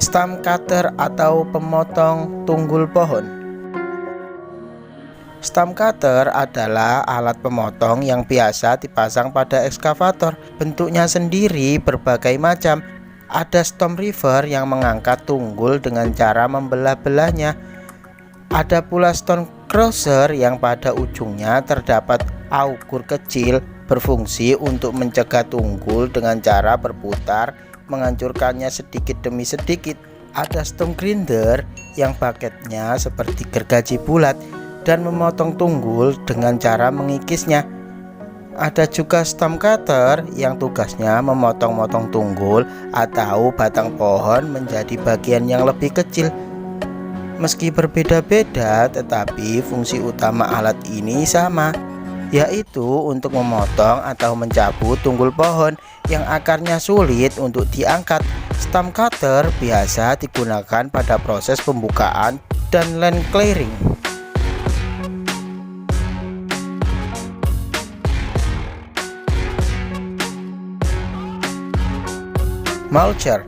Stump cutter atau pemotong tunggul pohon. Stump cutter adalah alat pemotong yang biasa dipasang pada ekskavator. Bentuknya sendiri berbagai macam. Ada stump reaver yang mengangkat tunggul dengan cara membelah-belahnya. Ada pula stone crusher yang pada ujungnya terdapat auger kecil berfungsi untuk mencegah tunggul dengan cara berputar, menghancurkannya sedikit demi sedikit. Ada stump grinder yang paketnya seperti gergaji bulat dan memotong tunggul dengan cara mengikisnya. Ada juga stump cutter yang tugasnya memotong-motong tunggul atau batang pohon menjadi bagian yang lebih kecil. Meski berbeda-beda, tetapi fungsi utama alat ini sama, yaitu untuk memotong atau mencabut tunggul pohon yang akarnya sulit untuk diangkat. Stump cutter biasa digunakan pada proses pembukaan dan land clearing. Mulcher.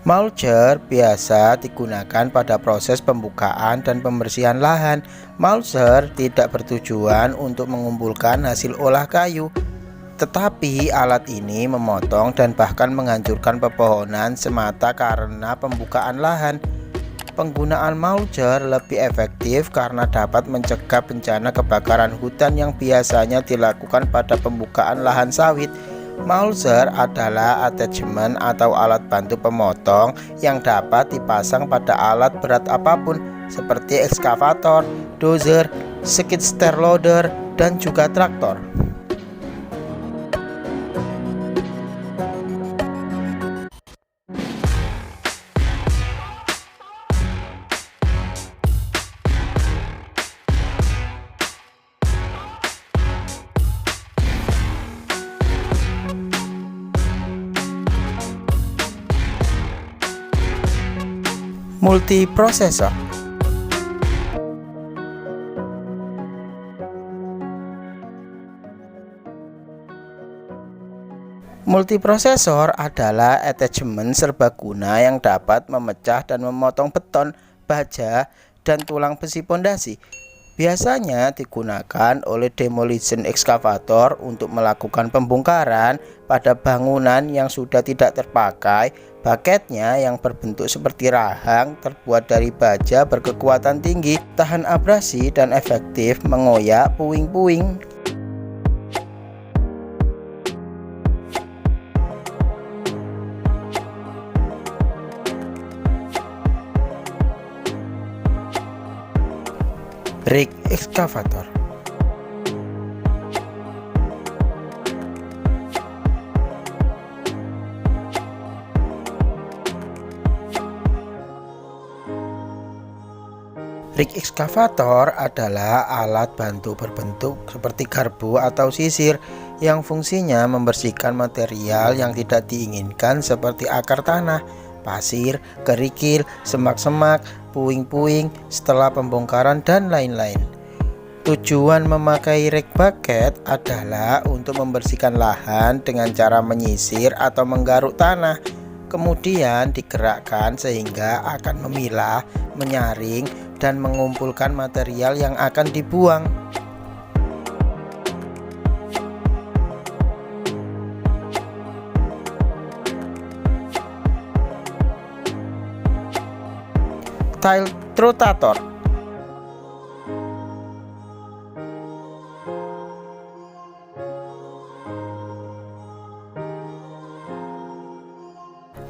Mulcher biasa digunakan pada proses pembukaan dan pembersihan lahan. Mulcher tidak bertujuan untuk mengumpulkan hasil olah kayu, tetapi alat ini memotong dan bahkan menghancurkan pepohonan semata karena pembukaan lahan. Penggunaan mulcher lebih efektif karena dapat mencegah bencana kebakaran hutan yang biasanya dilakukan pada pembukaan lahan sawit. Mulcher adalah attachment atau alat bantu pemotong yang dapat dipasang pada alat berat apapun seperti ekskavator, dozer, skid steer loader, dan juga traktor. Multiprosesor. Multiprosesor adalah attachment serbaguna yang dapat memecah dan memotong beton, baja, dan tulang besi pondasi. Biasanya digunakan oleh demolition excavator untuk melakukan pembongkaran pada bangunan yang sudah tidak terpakai. Paketnya yang berbentuk seperti rahang terbuat dari baja berkekuatan tinggi, tahan abrasi, dan efektif mengoyak puing-puing. Rig excavator. Rig excavator adalah alat bantu berbentuk seperti garpu atau sisir yang fungsinya membersihkan material yang tidak diinginkan seperti akar tanah, pasir, kerikil, semak-semak, puing-puing setelah pembongkaran, dan lain-lain. Tujuan memakai rig bucket adalah untuk membersihkan lahan dengan cara menyisir atau menggaruk tanah, kemudian digerakkan sehingga akan memilah, menyaring, dan mengumpulkan material yang akan dibuang. Tiltrotator.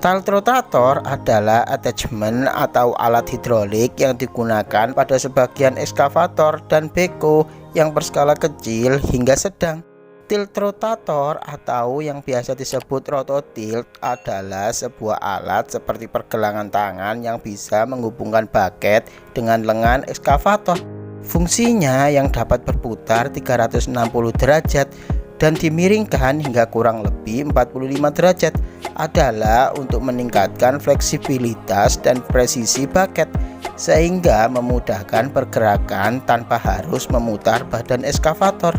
Tiltrotator adalah attachment atau alat hidrolik yang digunakan pada sebagian ekskavator dan beko yang berskala kecil hingga sedang. Tiltrotator atau yang biasa disebut rototilt adalah sebuah alat seperti pergelangan tangan yang bisa menghubungkan bucket dengan lengan ekskavator. Fungsinya yang dapat berputar 360 derajat dan dimiringkan hingga kurang lebih 45 derajat adalah untuk meningkatkan fleksibilitas dan presisi bucket sehingga memudahkan pergerakan tanpa harus memutar badan ekskavator.